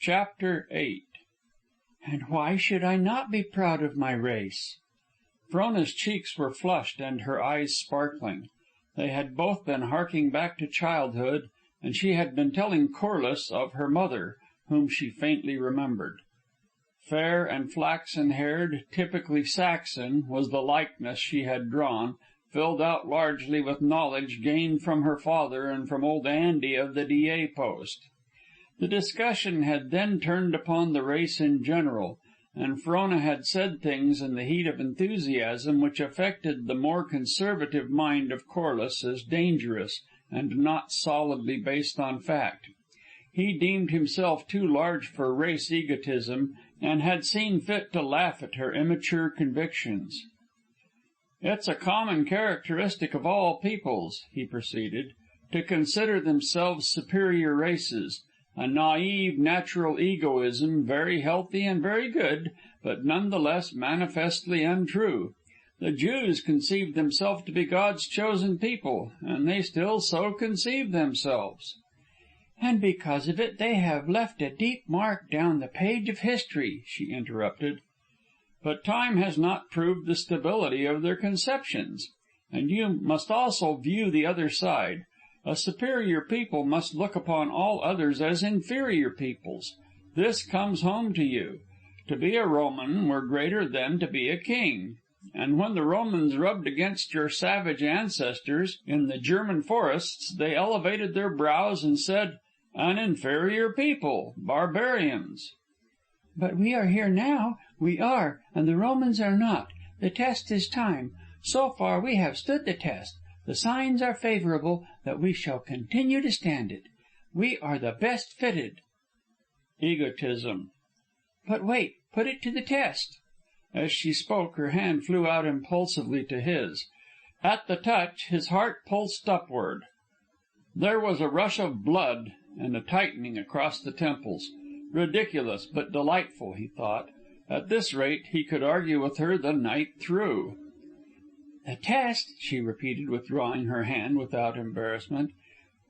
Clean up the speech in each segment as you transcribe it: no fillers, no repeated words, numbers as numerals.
CHAPTER VIII. "And why should I not be proud of my race?" Frona's cheeks were flushed and her eyes sparkling. They had both been harking back to childhood, and she had been telling Corliss of her mother, whom she faintly remembered. Fair and flaxen haired, typically Saxon, was the likeness she had drawn, filled out largely with knowledge gained from her father and from old Andy of the D.A. post. The discussion had then turned upon the race in general, and Frona had said things in the heat of enthusiasm which affected the more conservative mind of Corliss as dangerous and not solidly based on fact. He deemed himself too large for race egotism, and had seen fit to laugh at her immature convictions. "It's a common characteristic of all peoples," he proceeded, "to consider themselves superior races. A naive, natural egoism, very healthy and very good, but none the less manifestly untrue. The Jews conceived themselves to be God's chosen people, and they still so conceive themselves." "And because of it they have left a deep mark down the page of history," she interrupted. "But time has not proved the stability of their conceptions. And you must also view the other side. A superior people must look upon all others as inferior peoples. This comes home to you. To be a Roman were greater than to be a king. And when the Romans rubbed against your savage ancestors in the German forests, they elevated their brows and said, 'An inferior people, barbarians.'" "But we are here now. We are, and the Romans are not. The test is time. So far we have stood the test. The signs are favorable that we shall continue to stand it. We are the best fitted." "Egotism." "But wait, put it to the test." As she spoke, her hand flew out impulsively to his. At the touch, his heart pulsed upward. There was a rush of blood and a tightening across the temples. Ridiculous, but delightful, he thought. At this rate, he could argue with her the night through. "The test," she repeated, withdrawing her hand without embarrassment.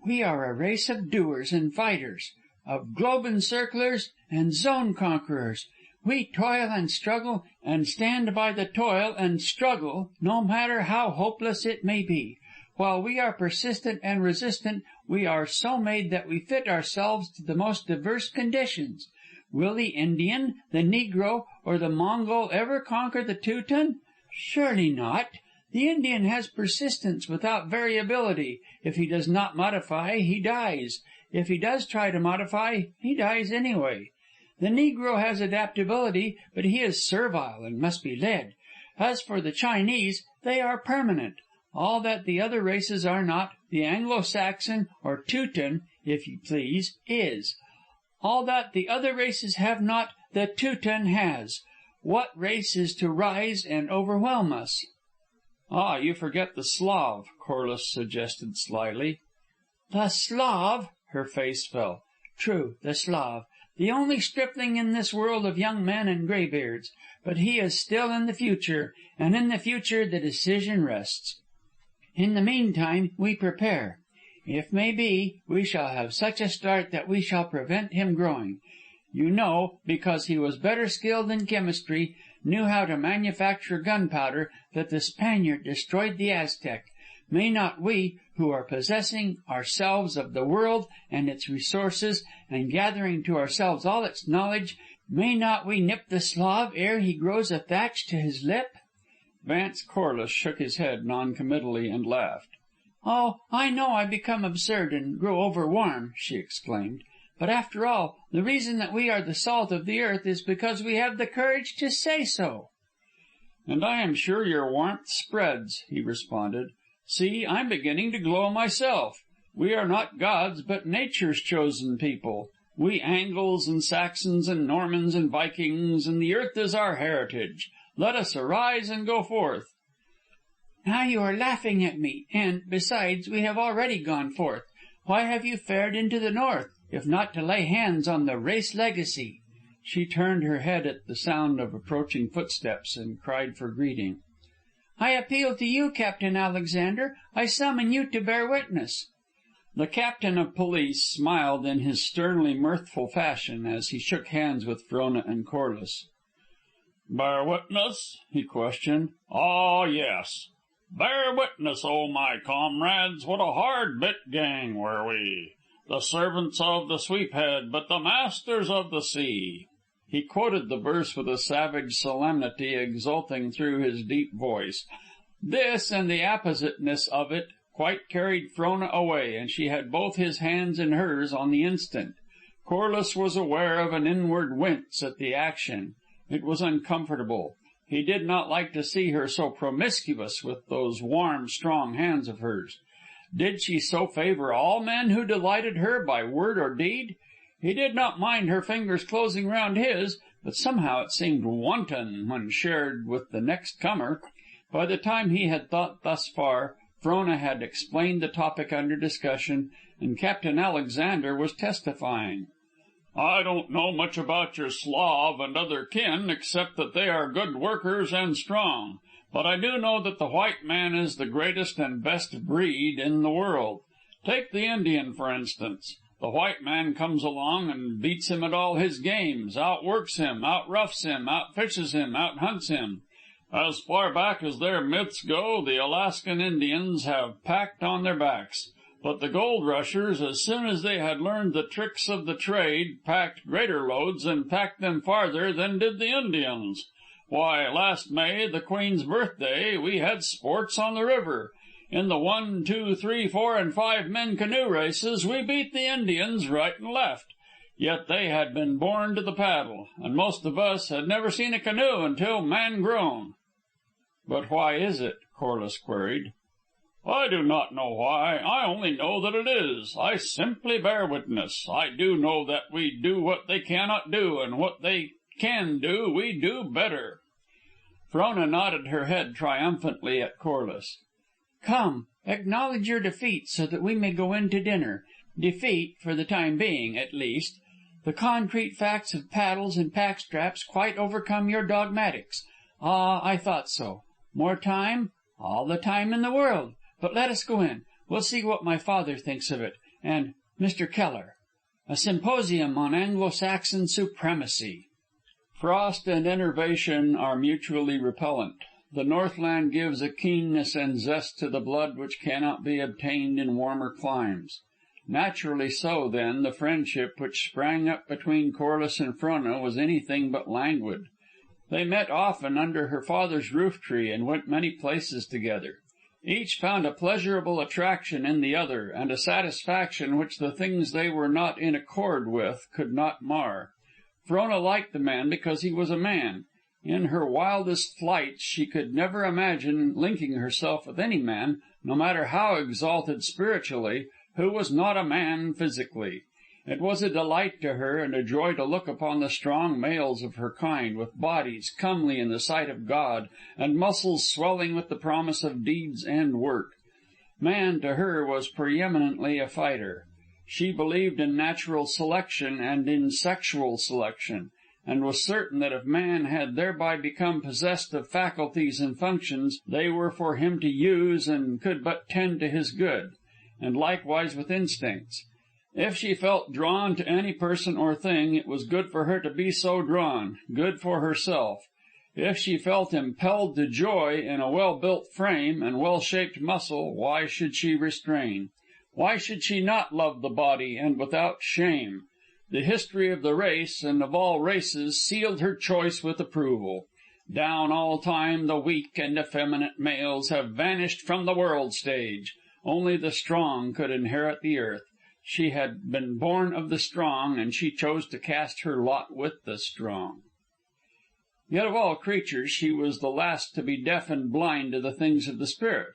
"We are a race of doers and fighters, of globe encirclers and zone conquerors. We toil and struggle and stand by the toil and struggle, no matter how hopeless it may be. While we are persistent and resistant, we are so made that we fit ourselves to the most diverse conditions. Will the Indian, the Negro, or the Mongol ever conquer the Teuton? Surely not. The Indian has persistence without variability. If he does not modify, he dies. If he does try to modify, he dies anyway. The Negro has adaptability, but he is servile and must be led. As for the Chinese, they are permanent. All that the other races are not, the Anglo-Saxon, or Teuton, if you please, is. All that the other races have not, the Teuton has. What race is to rise and overwhelm us?" "Ah, you forget the Slav," Corliss suggested slyly. "The Slav?" Her face fell. "True, the Slav. The only stripling in this world of young men and graybeards. But he is still in the future, and in the future the decision rests. In the meantime, we prepare. If may be, we shall have such a start that we shall prevent him growing. You know, because he was better skilled in chemistry, knew how to manufacture gunpowder, that the Spaniard destroyed the Aztec. May not we, who are possessing ourselves of the world and its resources, and gathering to ourselves all its knowledge, may not we nip the Slav ere he grows a thatch to his lip?" Vance Corliss shook his head noncommittally and laughed. "Oh, I know I become absurd and grow overwarm," she exclaimed. "But after all, the reason that we are the salt of the earth is because we have the courage to say so." "And I am sure your warmth spreads," he responded. "See, I'm beginning to glow myself. We are not gods, but nature's chosen people. We Angles and Saxons and Normans and Vikings, and the earth is our heritage. Let us arise and go forth." "Now you are laughing at me, and, besides, we have already gone forth. Why have you fared into the north, if not to lay hands on the race legacy?" She turned her head at the sound of approaching footsteps and cried for greeting. "I appeal to you, Captain Alexander. I summon you to bear witness." The captain of police smiled in his sternly mirthful fashion as he shook hands with Frona and Corliss. "Bear witness?" he questioned. "Ah, yes. Bear witness, oh my comrades, what a hard bit gang were we. The servants of the sweephead, but the masters of the sea." He quoted the verse with a savage solemnity exulting through his deep voice. This and the appositeness of it quite carried Frona away, and she had both his hands in hers on the instant. Corliss was aware of an inward wince at the action. It was uncomfortable. He did not like to see her so promiscuous with those warm, strong hands of hers. Did she so favor all men who delighted her by word or deed? He did not mind her fingers closing round his, but somehow it seemed wanton when shared with the next comer. By the time he had thought thus far, Frona had explained the topic under discussion, and Captain Alexander was testifying. "I don't know much about your Slav and other kin, except that they are good workers and strong. But I do know that the white man is the greatest and best breed in the world. Take the Indian, for instance. The white man comes along and beats him at all his games, outworks him, outroughs him, outfishes him, outhunts him. As far back as their myths go, the Alaskan Indians have packed on their backs. But the gold rushers, as soon as they had learned the tricks of the trade, packed greater loads and packed them farther than did the Indians. Why, last May, the Queen's birthday, we had sports on the river. In the 1, 2, 3, 4, and 5 men canoe races, we beat the Indians right and left. Yet they had been born to the paddle, and most of us had never seen a canoe until man grown." "But why is it?" Corliss queried. "I do not know why. I only know that it is. I simply bear witness. I do know that we do what they cannot do, and what they can do, we do better." Frona nodded her head triumphantly at Corliss. "Come, acknowledge your defeat so that we may go in to dinner. Defeat, for the time being, at least. The concrete facts of paddles and pack straps quite overcome your dogmatics. Ah, I thought so. More time? All the time in the world. But let us go in. We'll see what my father thinks of it. And Mr. Keller. A symposium on Anglo-Saxon supremacy." Frost and enervation are mutually repellent. The Northland gives a keenness and zest to the blood which cannot be obtained in warmer climes. Naturally so, then, the friendship which sprang up between Corliss and Frona was anything but languid. They met often under her father's roof tree and went many places together. Each found a pleasurable attraction in the other, and a satisfaction which the things they were not in accord with could not mar. Frona liked the man because he was a man. In her wildest flights she could never imagine linking herself with any man, no matter how exalted spiritually, who was not a man physically. It was a delight to her and a joy to look upon the strong males of her kind, with bodies comely in the sight of God, and muscles swelling with the promise of deeds and work. Man, to her, was preeminently a fighter. She believed in natural selection and in sexual selection, and was certain that if man had thereby become possessed of faculties and functions, they were for him to use and could but tend to his good, and likewise with instincts. If she felt drawn to any person or thing, it was good for her to be so drawn, good for herself. If she felt impelled to joy in a well-built frame and well-shaped muscle, why should she restrain? Why should she not love the body, and without shame? The history of the race, and of all races, sealed her choice with approval. Down all time the weak and effeminate males have vanished from the world stage. Only the strong could inherit the earth. She had been born of the strong, and she chose to cast her lot with the strong. Yet of all creatures she was the last to be deaf and blind to the things of the spirit.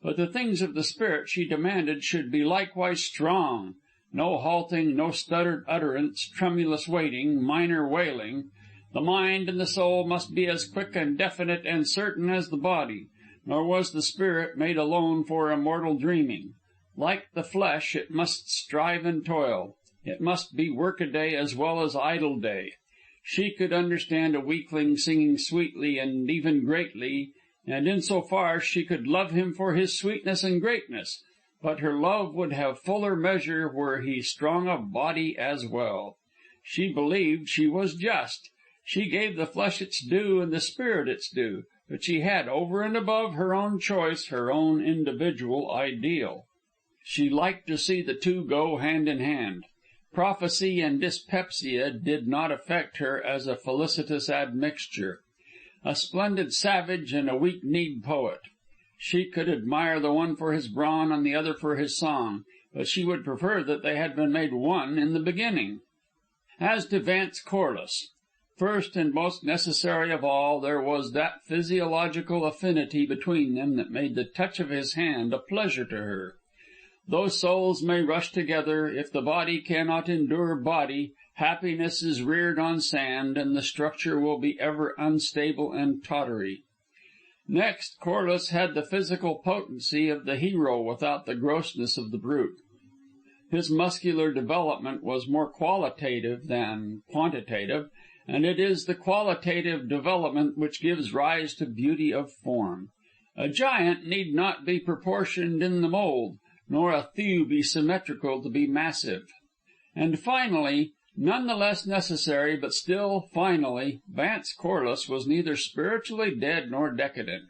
But the things of the spirit she demanded should be likewise strong. No halting, no stuttered utterance, tremulous waiting, minor wailing. The mind and the soul must be as quick and definite and certain as the body. Nor was the spirit made alone for immortal dreaming. Like the flesh, it must strive and toil. It must be work-a-day as well as idle-day. She could understand a weakling singing sweetly and even greatly, and in so far she could love him for his sweetness and greatness. but her love would have fuller measure were he strong of body as well. She believed she was just. She gave the flesh its due and the spirit its due, but she had, over and above her own choice, her own individual ideal. She liked to see the two go hand in hand. Prophecy and dyspepsia did not affect her as a felicitous admixture. A splendid savage and a weak-kneed poet. She could admire the one for his brawn and the other for his song, but she would prefer that they had been made one in the beginning. As to Vance Corliss, first and most necessary of all, there was that physiological affinity between them that made the touch of his hand a pleasure to her. Though souls may rush together, if the body cannot endure body, happiness is reared on sand, and the structure will be ever unstable and tottery. Next, Corliss had the physical potency of the hero without the grossness of the brute. His muscular development was more qualitative than quantitative, and it is the qualitative development which gives rise to beauty of form. A giant need not be proportioned in the mold, nor a thew be symmetrical to be massive. And finally, none the less necessary, but still finally, Vance Corliss was neither spiritually dead nor decadent.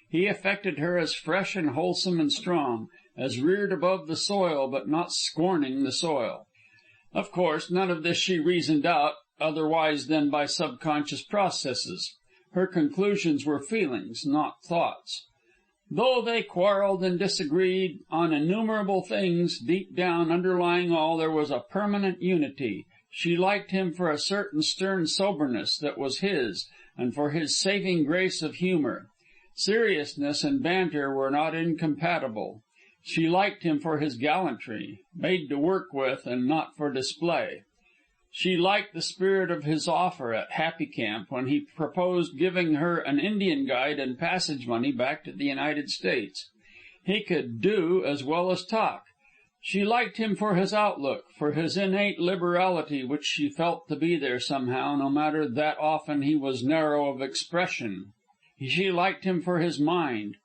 He affected her as fresh and wholesome and strong, as reared above the soil but not scorning the soil. Of course, none of this she reasoned out otherwise than by subconscious processes. Her conclusions were feelings, not thoughts. Though they quarreled and disagreed on innumerable things, deep down, underlying all, there was a permanent unity. She liked him for a certain stern soberness that was his, and for his saving grace of humor. Seriousness and banter were not incompatible. She liked him for his gallantry, made to work with and not for display. She liked the spirit of his offer at Happy Camp when he proposed giving her an Indian guide and passage money back to the United States. He could do as well as talk. She liked him for his outlook, for his innate liberality which she felt to be there somehow, no matter that often he was narrow of expression. She liked him for his mind.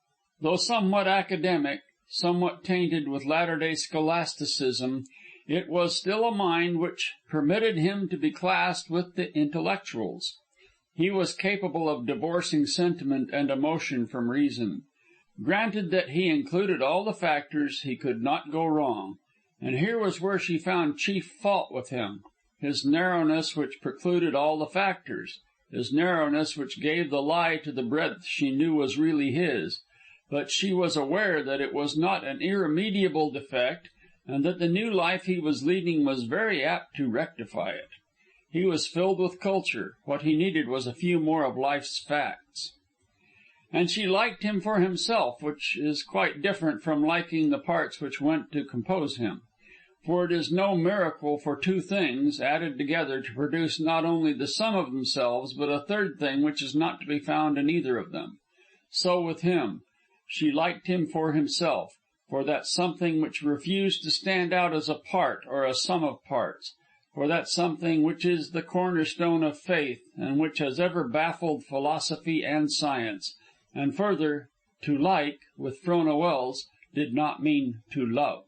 Though somewhat academic, somewhat tainted with latter-day scholasticism, it was still a mind which permitted him to be classed with the intellectuals. He was capable of divorcing sentiment and emotion from reason. Granted that he included all the factors, he could not go wrong. And here was where she found chief fault with him: his narrowness which precluded all the factors, his narrowness which gave the lie to the breadth she knew was really his. But she was aware that it was not an irremediable defect, and that the new life he was leading was very apt to rectify it. He was filled with culture. What he needed was a few more of life's facts. And she liked him for himself, which is quite different from liking the parts which went to compose him. For it is no miracle for two things, added together, to produce not only the sum of themselves, but a third thing which is not to be found in either of them. So with him. She liked him for himself, for that something which refused to stand out as a part or a sum of parts, for that something which is the cornerstone of faith and which has ever baffled philosophy and science. And further, to like, with Frona Welles, did not mean to love.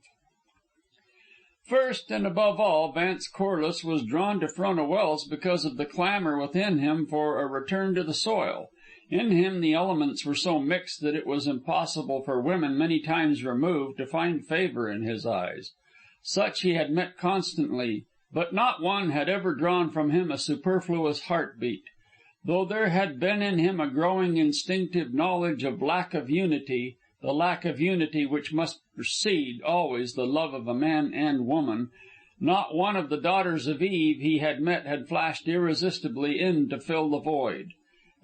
First and above all, Vance Corliss was drawn to Frona Welles because of the clamor within him for a return to the soil. In him the elements were so mixed that it was impossible for women many times removed to find favor in his eyes. Such he had met constantly, but not one had ever drawn from him a superfluous heartbeat. Though there had been in him a growing instinctive knowledge of lack of unity, the lack of unity which must precede always the love of a man and woman, not one of the daughters of Eve he had met had flashed irresistibly in to fill the void.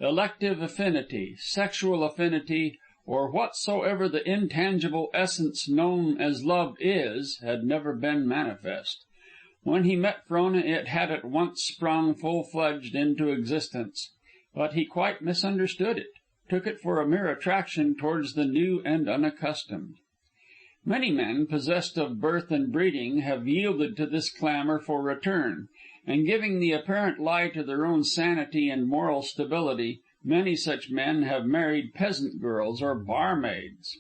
Elective affinity, sexual affinity, or whatsoever the intangible essence known as love is, had never been manifest. When he met Frona it had at once sprung full-fledged into existence. But he quite misunderstood it, took it for a mere attraction towards the new and unaccustomed. Many men, possessed of birth and breeding, have yielded to this clamor for return, and giving the apparent lie to their own sanity and moral stability, many such men have married peasant girls or barmaids.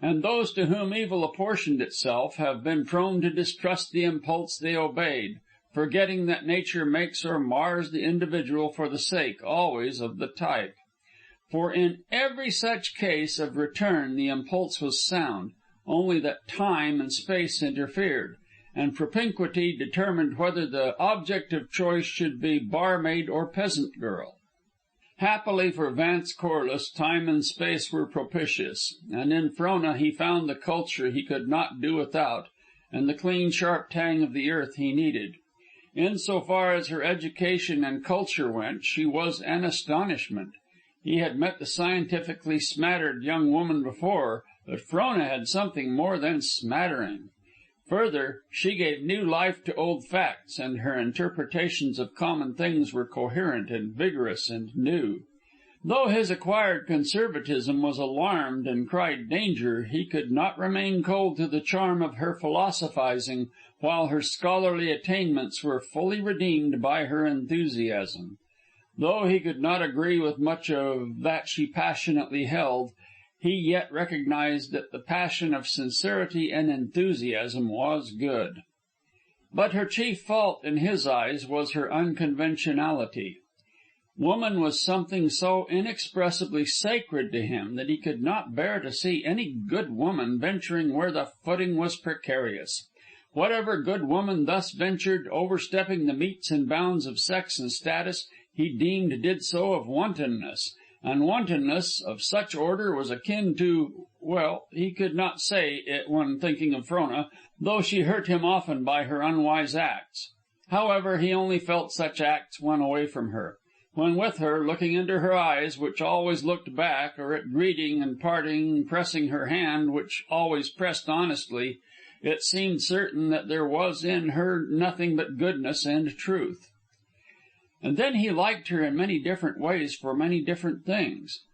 And those to whom evil apportioned itself have been prone to distrust the impulse they obeyed, forgetting that nature makes or mars the individual for the sake, always, of the type. For in every such case of return the impulse was sound, only that time and space interfered, and propinquity determined whether the object of choice should be barmaid or peasant girl. Happily for Vance Corliss, time and space were propitious, and in Frona he found the culture he could not do without, and the clean, sharp tang of the earth he needed. In so far as her education and culture went, she was an astonishment. He had met the scientifically smattered young woman before, but Frona had something more than smattering. Further, she gave new life to old facts, and her interpretations of common things were coherent and vigorous and new. Though his acquired conservatism was alarmed and cried danger, he could not remain cold to the charm of her philosophizing, while her scholarly attainments were fully redeemed by her enthusiasm. Though he could not agree with much of that she passionately held, he yet recognized that the passion of sincerity and enthusiasm was good. But her chief fault in his eyes was her unconventionality. Woman was something so inexpressibly sacred to him that he could not bear to see any good woman venturing where the footing was precarious. Whatever good woman thus ventured, overstepping the metes and bounds of sex and status, he deemed did so of wantonness. And wantonness of such order was akin to, well, he could not say it when thinking of Frona, though she hurt him often by her unwise acts. However, he only felt such acts when away from her. When with her, looking into her eyes, which always looked back, or at greeting and parting, pressing her hand, which always pressed honestly, it seemed certain that there was in her nothing but goodness and truth. And then he liked her in many different ways for many different things.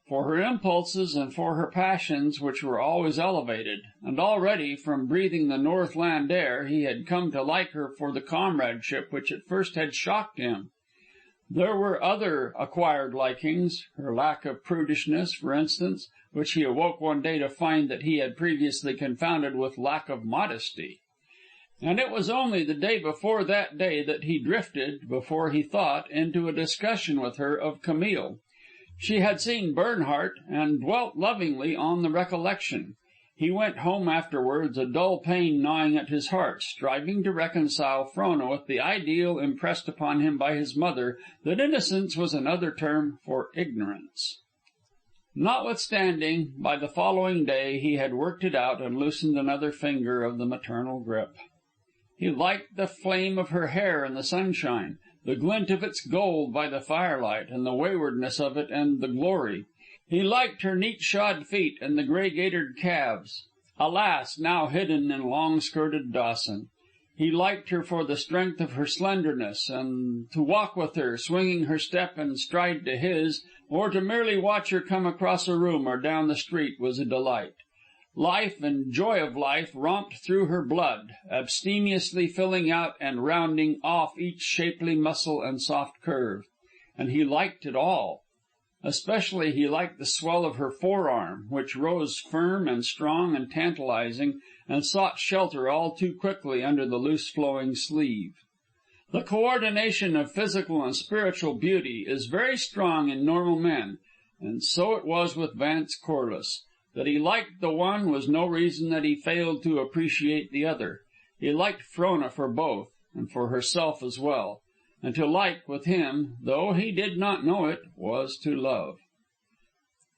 For her impulses and for her passions, which were always elevated. And already, from breathing the Northland air, he had come to like her for the comradeship which at first had shocked him. There were other acquired likings, her lack of prudishness, for instance, which he awoke one day to find that he had previously confounded with lack of modesty. And it was only the day before that day that he drifted, before he thought, into a discussion with her of Camille. She had seen Bernhardt, and dwelt lovingly on the recollection. He went home afterwards, a dull pain gnawing at his heart, striving to reconcile Frona with the ideal impressed upon him by his mother, that innocence was another term for ignorance. Notwithstanding, by the following day he had worked it out and loosened another finger of the maternal grip. He liked the flame of her hair in the sunshine, the glint of its gold by the firelight, and the waywardness of it and the glory. He liked her neat shod feet and the gray-gaitered calves, alas, now hidden in long-skirted Dawson. He liked her for the strength of her slenderness, and to walk with her, swinging her step and stride to his, or to merely watch her come across a room or down the street, was a delight. Life and joy of life romped through her blood, abstemiously filling out and rounding off each shapely muscle and soft curve. And he liked it all. Especially he liked the swell of her forearm, which rose firm and strong and tantalizing, and sought shelter all too quickly under the loose-flowing sleeve. The coordination of physical and spiritual beauty is very strong in normal men, and so it was with Vance Corliss. That he liked the one was no reason that he failed to appreciate the other. He liked Frona for both, and for herself as well. And to like with him, though he did not know it, was to love.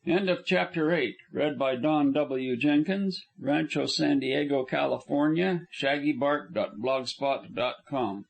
End of Chapter 8, read by Don W. Jenkins, Rancho San Diego, California, shaggybark.blogspot.com.